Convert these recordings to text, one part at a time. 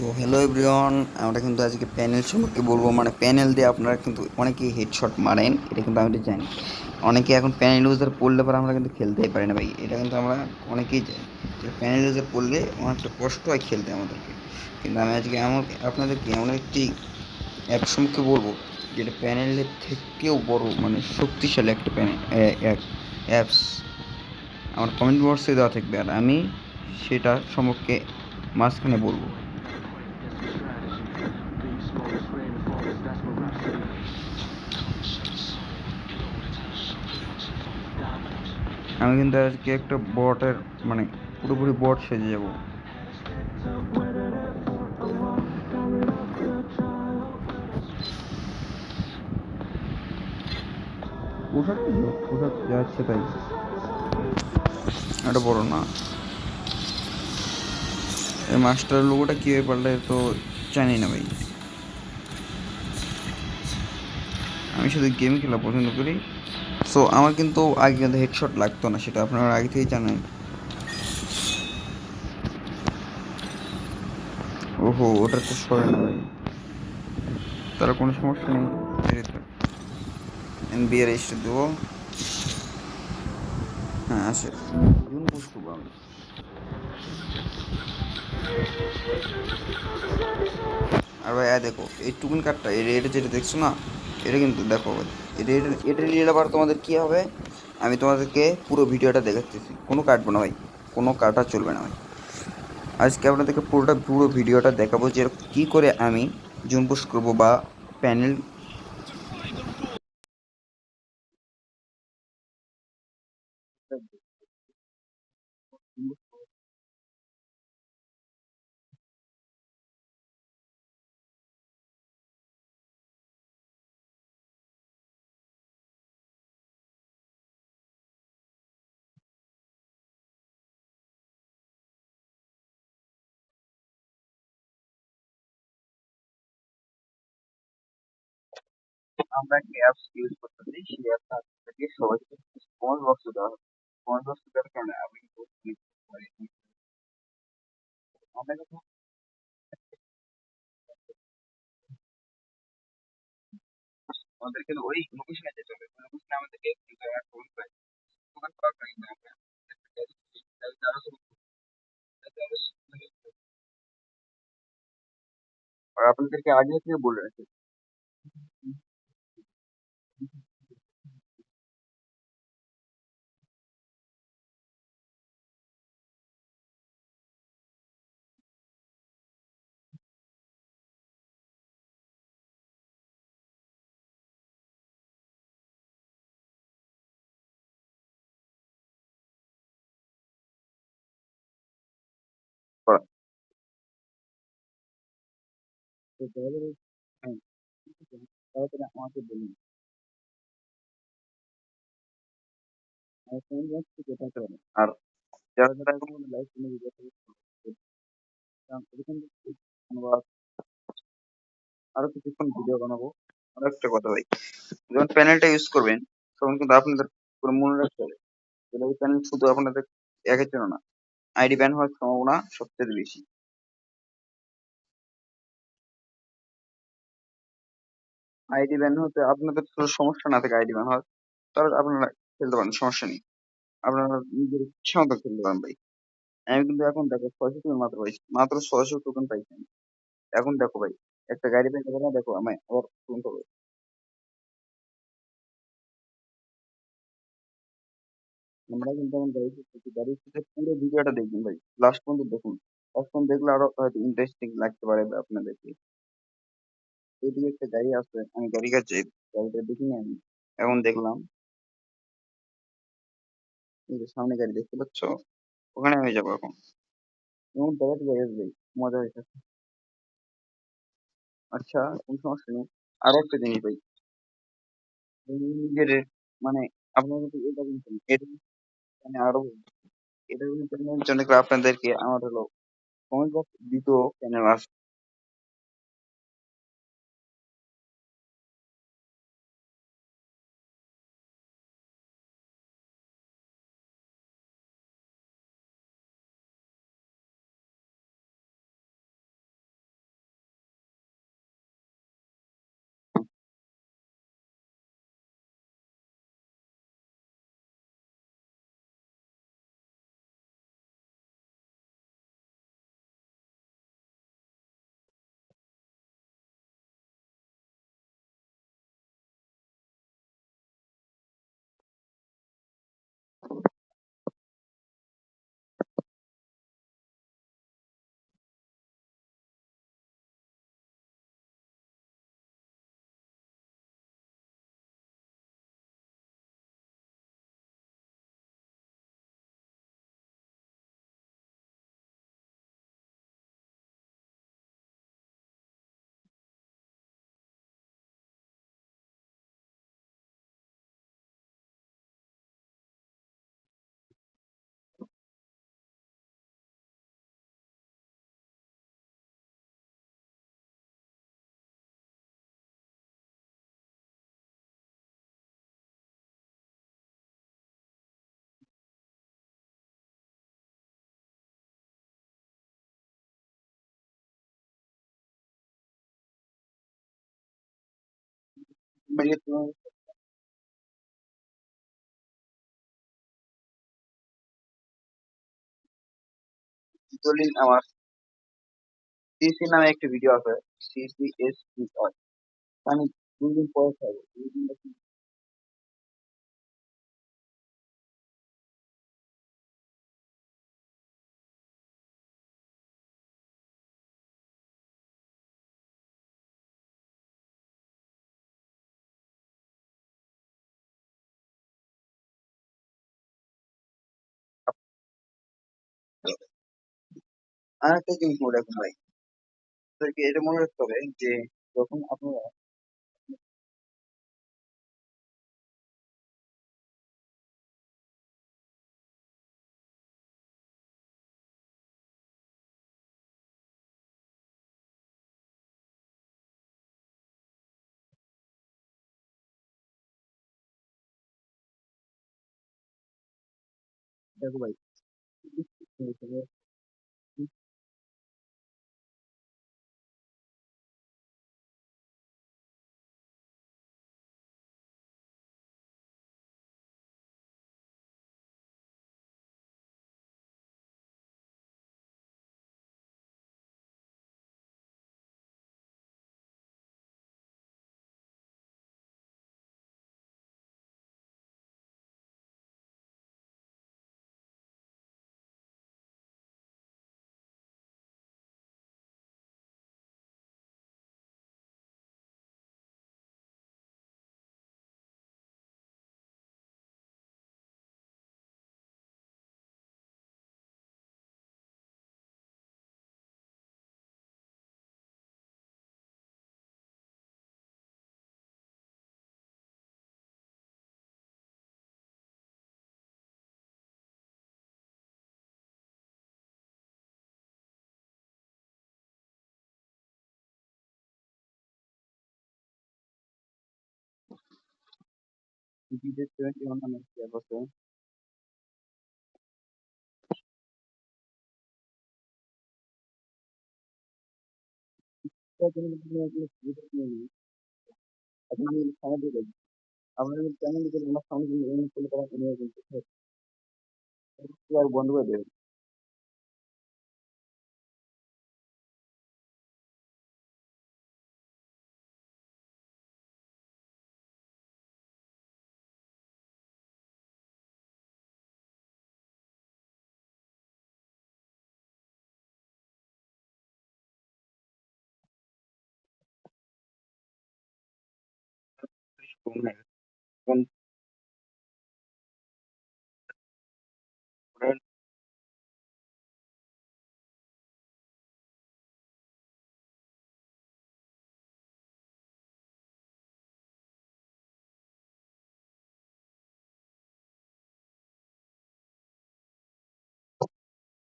So hello everyone, আমরা কিন্তু আজকে প্যানেল সম্পর্কে বলবো। মানে প্যানেল দিয়ে আপনারা কিন্তু অনেকেই হেডশট মারেন, এটা কিন্তু আমি জানি। অনেকে এখন প্যানেল ইউজার পড়লে পরে আমরা কিন্তু খেলতেই পারি না ভাই, এটা কিন্তু আমরা অনেকেই জানি যে প্যানেল ইউজার পড়লে অনেকটা কষ্ট হয় খেলতে আমাদেরকে। কিন্তু আমি আজকে এমন আপনাদেরকে এমন একটি অ্যাপ সম্পর্কে বলবো যেটা প্যানেলের থেকেও বড়, মানে শক্তিশালী একটা প্যানেল অ্যাপস। আমার কমেন্ট বক্সে দেওয়া থাকবে, আর আমি সেটা সম্পর্কে মাঝখানে বলবো। আমি কিন্তু আজকে একটা বটের, মানে পুরোপুরি বট সেজে যাব। পোশাক পোশাক যাচ্ছে তাই, এটা বড় না। এই মাস্টার লোগোটা কীভাবে পাল্টে তো জানি না ভাই। আমি শুধু গেম খেলা পছন্দ করি। সো আমার কিন্তু আগে কিন্তু হেডশট লাগতো না, সেটা আপনারা আগে থেকেই জানেন। ওহো, ওটা তো সরে না ভাই, তার কোনো সমস্যা নেই। এনবিআর রেজিস্টার দেবো। হ্যাঁ আছে, জুন পুশ করবো আমি। আর ভাই দেখো এই টুকেন কার্ডটা, এই রেটে যেটা দেখছো না, এটা কিন্তু দেখো ভাই, এটা এটা এটা নিয়ে আবার তোমাদের কী হবে, আমি তোমাদেরকে পুরো ভিডিওটা দেখাচ্ছি। কোনো কাটবো না ভাই, কোনো কাটা চলবে না ভাই। আজকে আপনাদেরকে পুরো ভিডিওটা দেখাবো যে কী করে আমি জুন পুশ করবো বা প্যানেল। আমরা একটা অ্যাপস ইউজ করতেছি, সেই অ্যাপটা আপনাদেরকে সবাইকে কমেন্ট বক্সে দেওয়া হবে। কমেন্ট বক্সে দেওয়ার কারণে আমি কিন্তু আমরা কিন্তু আমাদের কিন্তু ওই লোকেশনে যেতে হবে, ওই লোকেশনে আমাদেরকে কমেন্ট পাই, কমেন্ট পাওয়ার পরে কিন্তু আমরা আর আপনাদেরকে আগে থেকে বলে রাখি। তো তাহলে হ্যাঁ, তাড়াতাড়ি আমাকে বলুন। আমার কমেন্ট বক্স থেকে যেতে হবে। আর যারা যারা এখন লাইভ কোনো ভিডিও এরকম আমরা আরো কিছুক্ষণ ভিডিও বানাবো। আর একটা কথা ভাই, যখন প্যানেলটা ইউজ করবেন তখন কিন্তু আপনাদের পুরো মনে রাখতে হবে যে এই প্যানেল শুধু আপনাদের একের জন্য না, আইডি ব্যান হওয়ার সম্ভাবনা সবচেয়ে বেশি। আইডি ব্যান হতে আপনাদের কোনো সমস্যা না থাকে, আইডি ব্যান হওয়ার, তাহলে আপনারা খেলতে পারেন, সমস্যা নেই। আপনারা নিজের ইচ্ছা মতো খেলতে পারেন ভাই। আমি কিন্তু এখন দেখো 600 টোকেন মাত্র পাইছি, মাত্র 600 টোকেন পাইছি আমি। এখন দেখো ভাই, একটা গাড়ি পেয়ে যাবে না, দেখো আমি আবার টোকেন পাবো। আমরা কিন্তু এখন গাড়ি শিখতেছি, গাড়ি শিখে পুরো ভিডিওটা দেখবেন ভাই, লাস্ট পর্যন্ত দেখুন। লাস্ট পর্যন্ত দেখলে আরো হয়তো ইন্টারেস্টিং লাগতে পারে আপনাদেরকে। এইদিকে একটা গাড়ি আছে, আমি গাড়ি কাছে গাড়িটা দেখিনি আমি, এখন দেখলাম। এই যে সামনে গাড়ি দেখতে পাচ্ছ, ওখানে আমি যাবো এখন। এমন জায়গাতে যাই ভাই, মজা হয়েছে। আচ্ছা, কোনো সমস্যা নেই। আরো একটা জিনিস ভাই, এই নিজের মানে আপনার কিন্তু এটা কিন্তু এটা মানে আরো এটা কিন্তু জন্য করে আপনাদেরকে আমার হলো কমেন্ট বক্স দ্বিতীয় চ্যানেল আছে। ভাই তুমি জিতলিন আমার সিসি নামে একটা ভিডিও আছে, CCSPR। আমি 2 দিন পরে খাবো, 2 দিন আর একটা জিনিস মনে রাখুন ভাই, আপনাদেরকে এটা মনে রাখতে হবে যে যখন আপনারা, দেখো ভাই, BJ71 নামে একটা অ্যাপ আছে। এটা কিন্তু তুমি একদম সুবিধা নিয়ে নিন। আপনি যদি সময় দিয়ে দেবেন, আপনার যদি চ্যানেল দিতে ওনার সামনে কিন্তু এমনি করলে তখন উনিও কিন্তু আর বন্ধ করে দেবেন। কম হয়ে গেছে। কারণ ওরা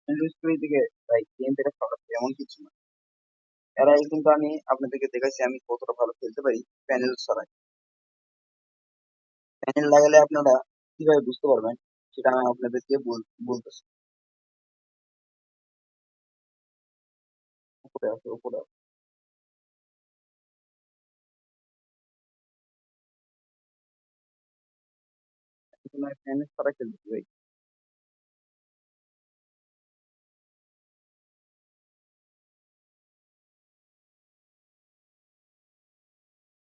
ইন্ডাস্ট্রি থেকে ভাই গেম থেকে খারাপ এমন কিছু না। এর আগে কিন্তু আমি আপনাদেরকে দেখাচ্ছি আমি কতটা ভালো খেলতে পারি প্যানেল ছাড়াই। প্যানেল লাগালে আপনারা কিভাবে বুঝতে পারবেন সেটা আমি আপনাদেরকে বলতেছি। উপরে আছে, উপরে আছে। কিন্তু আমি প্যানেল ছাড়া খেলতেছি ভাই।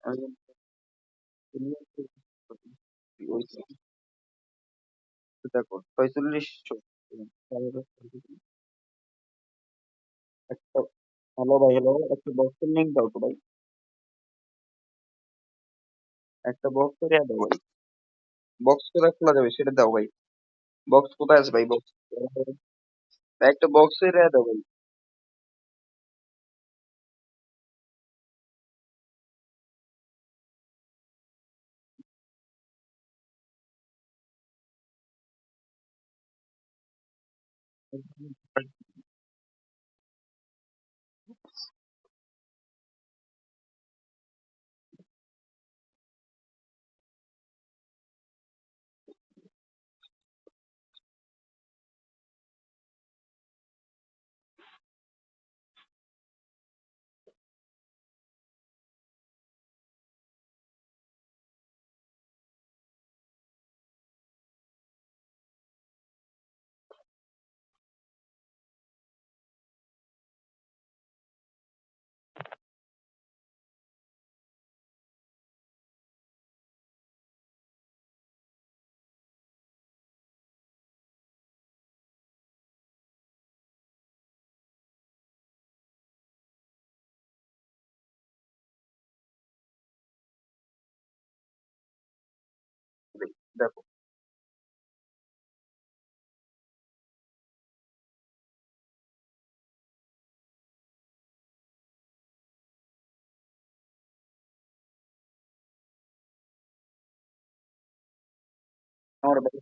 আমি ওই দেখো 46। একটা হ্যালো ভাই, হ্যালো, একটা বক্সের লিঙ্ক দাও তো ভাই। একটা বক্সের দাও ভাই। বক্স কোথায় খোলা যাবে সেটা দাও ভাই। বক্স কোথায় আছে ভাই, বক্স। একটা বক্সের দাও ভাই। দেখো আমার ভাই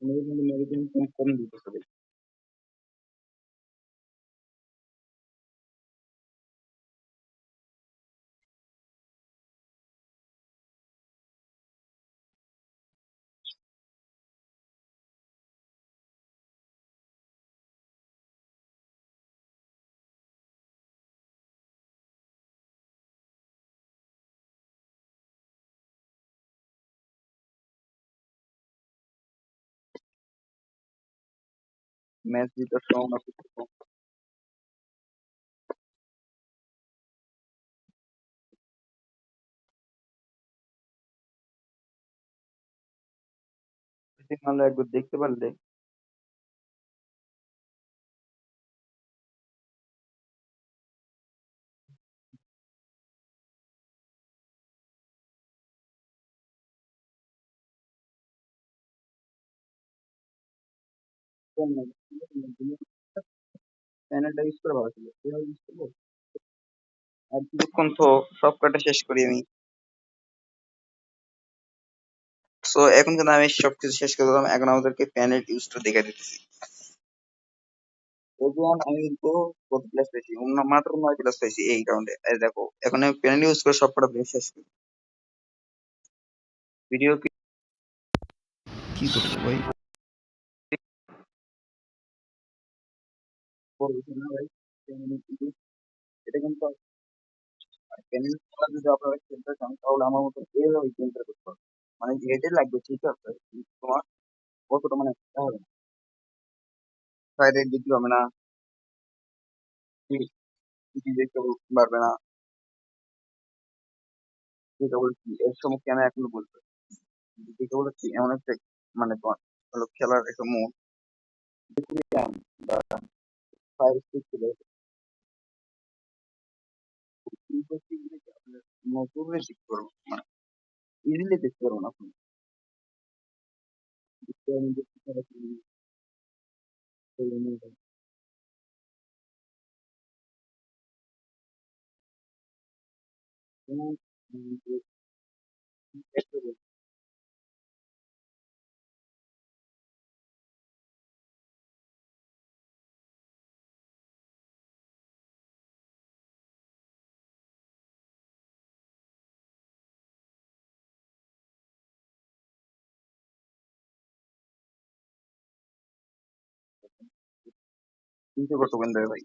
নিজের মেডিসিন কম দিতেছে ভাই। ম্যাচ জিতার সম্ভাবনা খুব কম। মানলে একবার দেখতে পারলে প্যানেলটা ইউজ করে ভালো ছিল, এভাবে ইউজ করবো। আর কিছুক্ষণ তো সব কাটা শেষ করি আমি। সো এখন কিন্তু আমি সবকিছু শেষ করে দিলাম, এখন আমাদেরকে প্যানেল ইউজটা দেখে দিতেছি। ওজন আমি কিন্তু কত প্লাস পেয়েছি, মাত্র 9 প্লাস পেয়েছি এই রাউন্ডে। এই দেখো এখন আমি প্যানেল ইউজ করে সব কটা শেষ করি। ভিডিও কি করবো ভাই, বলছি না ভাই, এটা কিন্তু প্যানেল যদি আপনারা খেলতে চান তাহলে আমার মতো এইভাবে গেমটা করতে হবে। মানে হেডে লাগবে ঠিক আছে, কিন্তু তোমার কতটা মানে হবে না, সাইডে দিতে হবে না, কি দেখতে পারবে না। যেটা বলছি এর সম্মুখে আমি এখনো বলতে পারি। যেটা বলেছি এমন একটা মানে তোমার হলো খেলার একটা মোড বা ফায়ার স্টিক ছিল, নতুন দেখতে পারবো, মানে ইজিলি দেখতে পারবো না আপনি। আমি দেখতে পাচ্ছি, যেমন, যে তিনশো কত কেন দেবে ভাই?